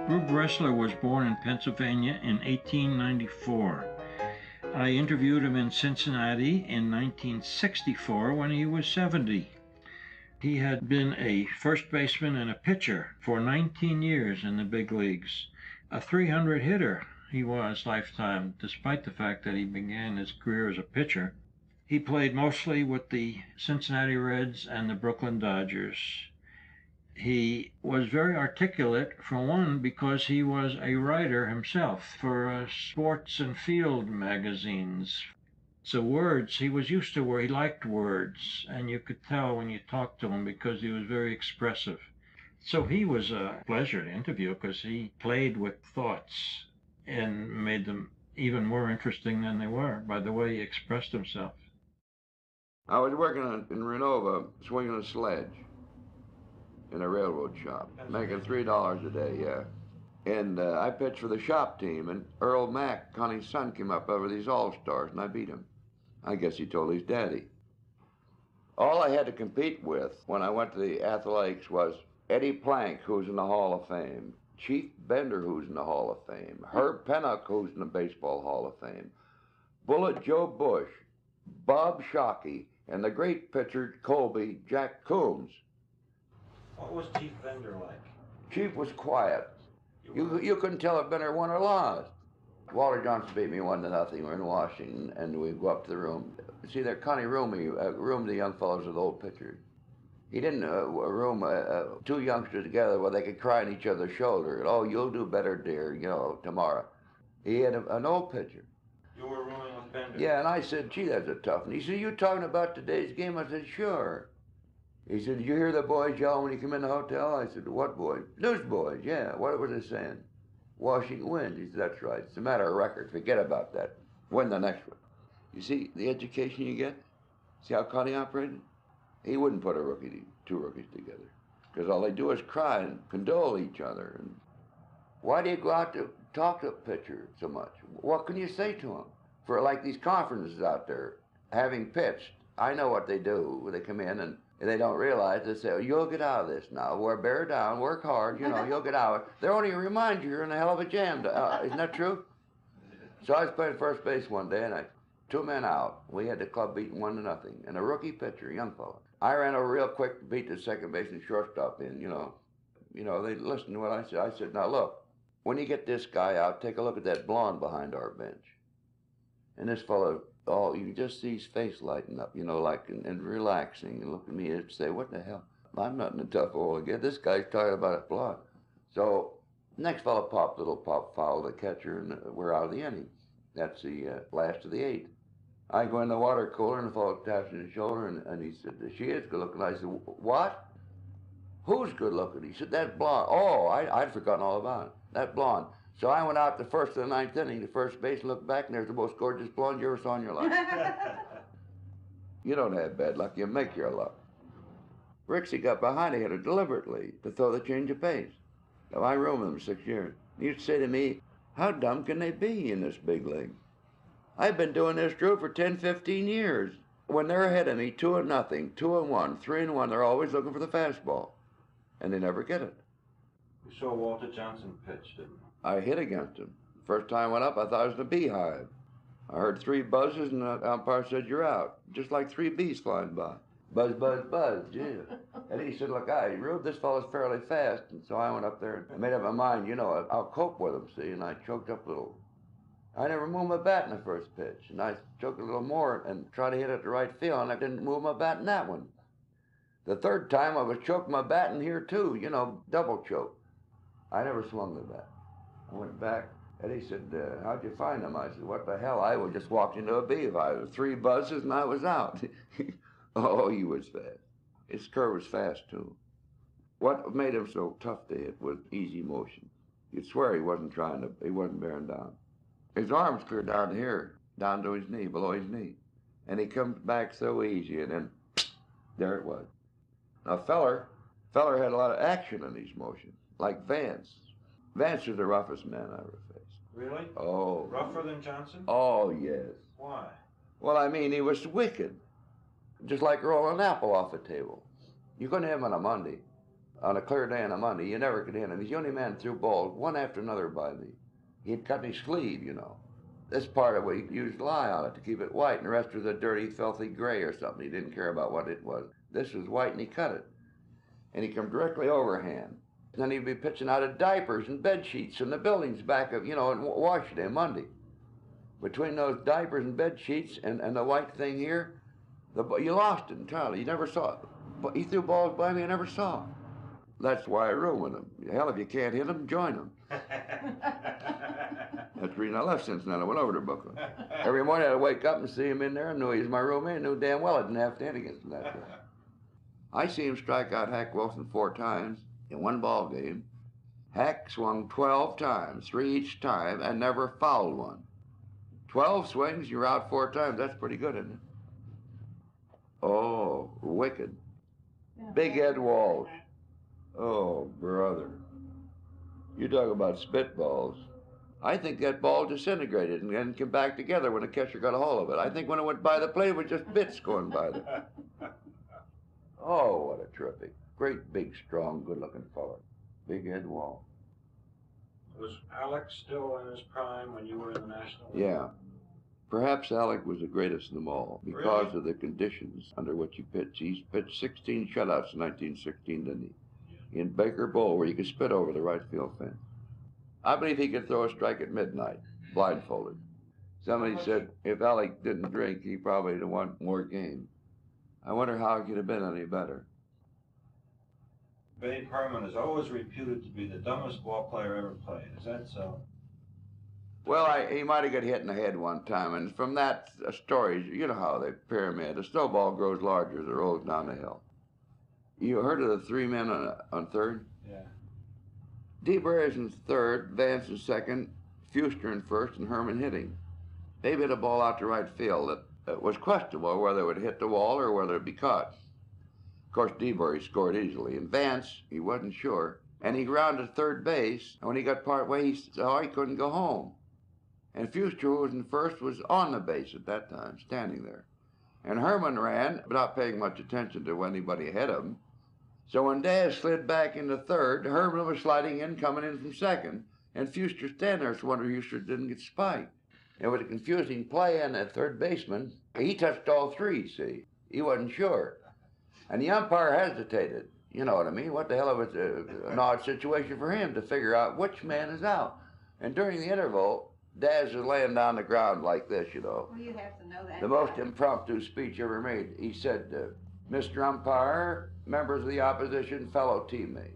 Rube Bressler was born in Pennsylvania in 1894. I interviewed him in Cincinnati in 1964 when he was 70. He had been a first baseman and a pitcher for 19 years in the big leagues. A 300 hitter he was lifetime, despite the fact that he began his career as a pitcher. He played mostly with the Cincinnati Reds and the Brooklyn Dodgers. He was very articulate, for one, because he was a writer himself for sports and field magazines. So words, he was used to where he liked words, and you could tell when you talked to him because he was very expressive. So he was a pleasure to interview because he played with thoughts and made them even more interesting than they were by the way he expressed himself. I was working in Renova, swinging a sledge in a railroad shop, making $3 a day, yeah. And I pitched for the shop team, and Earl Mack, Connie's son, came up over these All-Stars, and I beat him. I guess he told his daddy. All I had to compete with when I went to the athletics was Eddie Plank, who's in the Hall of Fame, Chief Bender, who's in the Hall of Fame, Herb Pennock, who's in the Baseball Hall of Fame, Bullet Joe Bush, Bob Shockey, and the great pitcher Colby, Jack Coombs. What was Chief Bender like? Chief was quiet. You couldn't tell if Bender won or lost. Walter Johnson beat me 1-0. We're in Washington, and we go up to the room. See, there, Connie roomed the young fellows with the old pitchers. He didn't room two youngsters together where they could cry on each other's shoulder. Oh, you'll do better, dear, tomorrow. He had an old pitcher. You were rooming with Bender? Yeah, and I said, gee, that's a tough one. He said, you talking about today's game? I said, sure. He said, did you hear the boys yell when you come in the hotel? I said, what boys? Newsboys, yeah. What was they saying? Washington wins. He said, that's right. It's a matter of record. Forget about that. Win the next one. You see the education you get? See how Connie operated? He wouldn't put two rookies together, because all they do is cry and condole each other. And why do you go out to talk to a pitcher so much? What can you say to him? For like these conferences out there, having pitched, I know what they do. They come in and they don't realize, they say, oh, you'll get out of this now. Bear down, work hard, you'll get out of it. They're only to remind you you're in a hell of a jam. Isn't that true? So I was playing first base one day, and two men out. We had the club beaten 1-0, and a rookie pitcher, a young fellow. I ran over real quick to beat the second base and shortstop in, They listened to what I said. I said, now look, when you get this guy out, take a look at that blonde behind our bench. And this fellow, you can just see his face lighting up, and relaxing, and look at me and say, what the hell? I'm not in a tough hole again. This guy's talking about a blonde. So next fellow little pop foul, the catcher, and we're out of the inning. That's the last of the 8th. I go in the water cooler, and the fellow taps me on the shoulder, and he said, she is good looking. I said, what? Who's good looking? He said, that blonde. Oh, I'd forgotten all about it. That blonde. So I went out the first of the 9th inning to first base and looked back, and there's the most gorgeous blonde you ever saw in your life. You don't have bad luck, you make your luck. Rixie got behind a hitter deliberately to throw the change of pace. Now, I roomed them 6 years. He used to say to me, how dumb can they be in this big league? I've been doing this, Drew, for 10, 15 years. When they're ahead of me, 2-0, 2-1, 3-1, they're always looking for the fastball. And they never get it. You saw Walter Johnson pitch, didn't you? I hit against him. First time I went up, I thought it was a beehive. I heard 3 buzzes, and the umpire said, you're out. Just like 3 bees flying by. Buzz, buzz, buzz, yeah. And he said, look, Rube, this fellow's fairly fast. And so I went up there and made up my mind, I'll cope with him, see? And I choked up a little. I never moved my bat in the first pitch. And I choked a little more and tried to hit it at the right field, and I didn't move my bat in that one. The third time, I was choking my bat in here, too, double choke. I never swung the bat. I went back, and he said, how'd you find them? I said, what the hell? I just walked into a beehive. 3 buzzes, and I was out. Oh, he was fast. His curve was fast, too. What made him so tough to hit was easy motion. You'd swear he wasn't bearing down. His arms clear down here, down to his knee, below his knee. And he comes back so easy, and then there it was. Now, Feller had a lot of action in his motion, like Vance. Vance was the roughest man I ever faced. Really? Oh. Rougher than Johnson? Oh, yes. Why? Well, I mean, he was wicked. Just like rolling an apple off the table. You couldn't have him on a Monday. On a clear day on a Monday, you never could hit him. He's the only man threw balls one after another by me. He'd cut his sleeve, you know. This part of it, he used lye on it to keep it white, and the rest was a dirty, filthy gray or something. He didn't care about what it was. This was white, and he cut it. And he'd come directly overhand. And then he'd be pitching out of diapers and bed sheets from the buildings back of, you know, in Washington, Monday. Between those diapers and bed sheets and the white thing here, you lost it entirely. You never saw it. But he threw balls by me I never saw. That's why I ruined him. Hell, if you can't hit him, join him. That's the reason I left Cincinnati. I went over to Brooklyn. Every morning I'd wake up and see him in there. I knew he was my roommate. I knew damn well I didn't have to hit against him that day. I see him strike out Hack Wilson 4 times in one ball game. Hack swung 12 times, 3 each time, and never fouled one. 12 swings, you're out 4 times. That's pretty good, isn't it? Oh, wicked. Big Ed Walsh. Oh, brother. You talk about spitballs. I think that ball disintegrated and then came back together when the catcher got a hold of it. I think when it went by the plate, it was just bits going by there. Oh, what a terrific, great, big, strong, good-looking fellow. Big Ed Walsh. Was Alex still in his prime when you were in the National League? Yeah. Perhaps Alec was the greatest of them all because Really? of the conditions under which he pitched. He's pitched 16 shutouts in 1916, didn't he? In Baker Bowl, where you could spit over the right field fence. I believe he could throw a strike at midnight, blindfolded. Somebody said if Alec didn't drink, he probably would have won more games. I wonder how he could have been any better. Babe Herman is always reputed to be the dumbest ball player ever played. Is that so? Well, he might have got hit in the head one time, and from that story, you know how they pyramid. A snowball grows larger as it rolls down the hill. You heard of the 3 men on third? Yeah. DeBerry's in third, Vance in second, Fuster in first, and Herman hitting. Babe hit a ball out to right field that was questionable whether it would hit the wall or whether it'd be caught. Of course, DeBerry scored easily, and Vance, he wasn't sure, and he grounded third base, and when he got part way, he saw he couldn't go home. And Fuster, who was in first, was on the base at that time, standing there. And Herman ran, but not paying much attention to anybody ahead of him. So when Daz slid back into third, Herman was sliding in, coming in from second, and Fuster standing there, so wonder Fuster didn't get spiked. It was a confusing play, and the third baseman, he touched all 3, see. He wasn't sure. And the umpire hesitated. You know what I mean? What the hell, it was an odd situation for him to figure out which man is out. And during the interval, Daz was laying down the ground like this, you know. Well, you have to know that. The most impromptu speech ever made. He said, Mr. Umpire, members of the opposition, fellow teammates,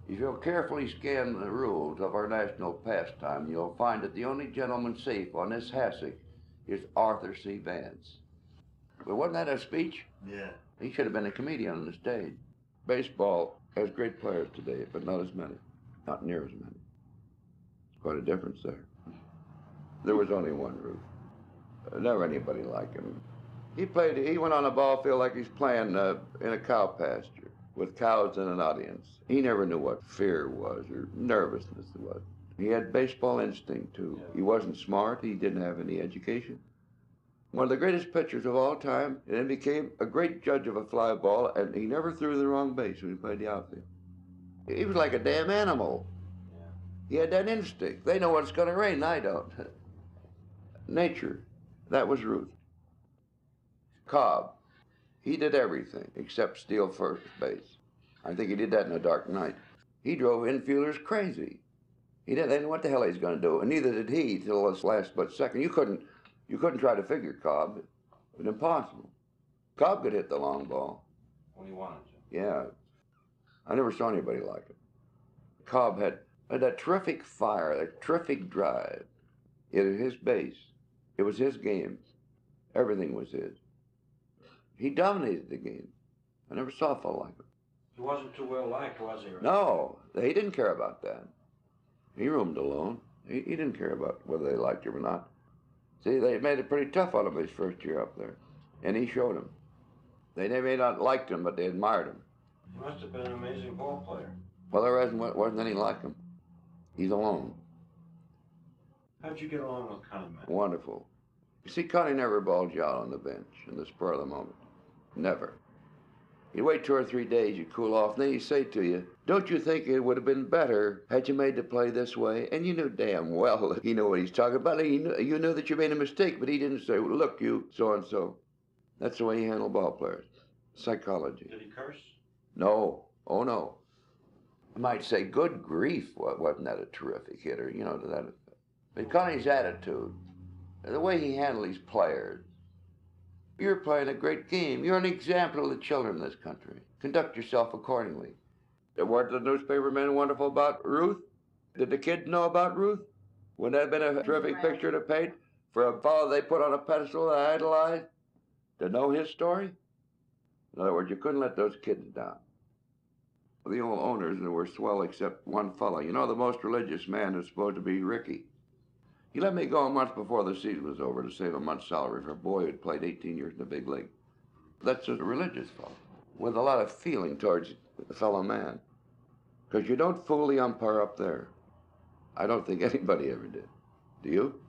if you'll carefully scan the rules of our national pastime, you'll find that the only gentleman safe on this hassock is Arthur C. Vance. But wasn't that a speech? Yeah. He should have been a comedian on the stage. Baseball has great players today, but not as many. Not near as many. It's quite a difference there. There was only one Rube. Never anybody like him. He went on a ball field like he's playing in a cow pasture with cows and an audience. He never knew what fear was or nervousness was. He had baseball instinct, too. He wasn't smart. He didn't have any education. One of the greatest pitchers of all time, and then became a great judge of a fly ball, and he never threw the wrong base when he played the outfield. He was like a damn animal. He had that instinct. They know when it's going to rain, I don't. Nature. That was Ruth. Cobb. He did everything except steal first base. I think he did that in a dark night. He drove infielders crazy. They didn't know what the hell he's going to do, and neither did he till his last but second. You couldn't try to figure Cobb. It was impossible. Cobb could hit the long ball. When he wanted to. Yeah. I never saw anybody like him. Cobb had that terrific fire, that terrific drive. It was his base. It was his game. Everything was his. He dominated the game. I never saw a fellow like him. He wasn't too well liked, was he? Right? No, he didn't care about that. He roamed alone. He didn't care about whether they liked him or not. See, they made it pretty tough on him his first year up there. And he showed them. They may not liked him, but they admired him. He must have been an amazing ball player. Well, there wasn't any like him. He's alone. How'd you get along with Connie, man? Wonderful. You see, Connie never balled you out on the bench in the spur of the moment. Never. You wait 2 or 3 days, you cool off, and then he say to you, don't you think it would have been better had you made the play this way? And you knew damn well that he knew what he's talking about. You knew that you made a mistake, but he didn't say, well, look, you so-and-so. That's the way he handled ball players. Psychology. Did he curse? No. Oh, no. I might say, good grief, wasn't that a terrific hitter, you know, to that effect. But Connie's attitude, the way he handled his players. You're playing a great game. You're an example to the children in this country. Conduct yourself accordingly. Weren't the newspaper men wonderful about Ruth? Did the kids know about Ruth? Wouldn't that have been a terrific picture to paint for a fellow they put on a pedestal and idolized to know his story? In other words, you couldn't let those kids down. The old owners were swell except one fellow. You know, the most religious man is supposed to be Ricky. He let me go a month before the season was over to save a month's salary for a boy who'd played 18 years in the big league. That's a religious fellow with a lot of feeling towards a fellow man. Because you don't fool the umpire up there. I don't think anybody ever did. Do you?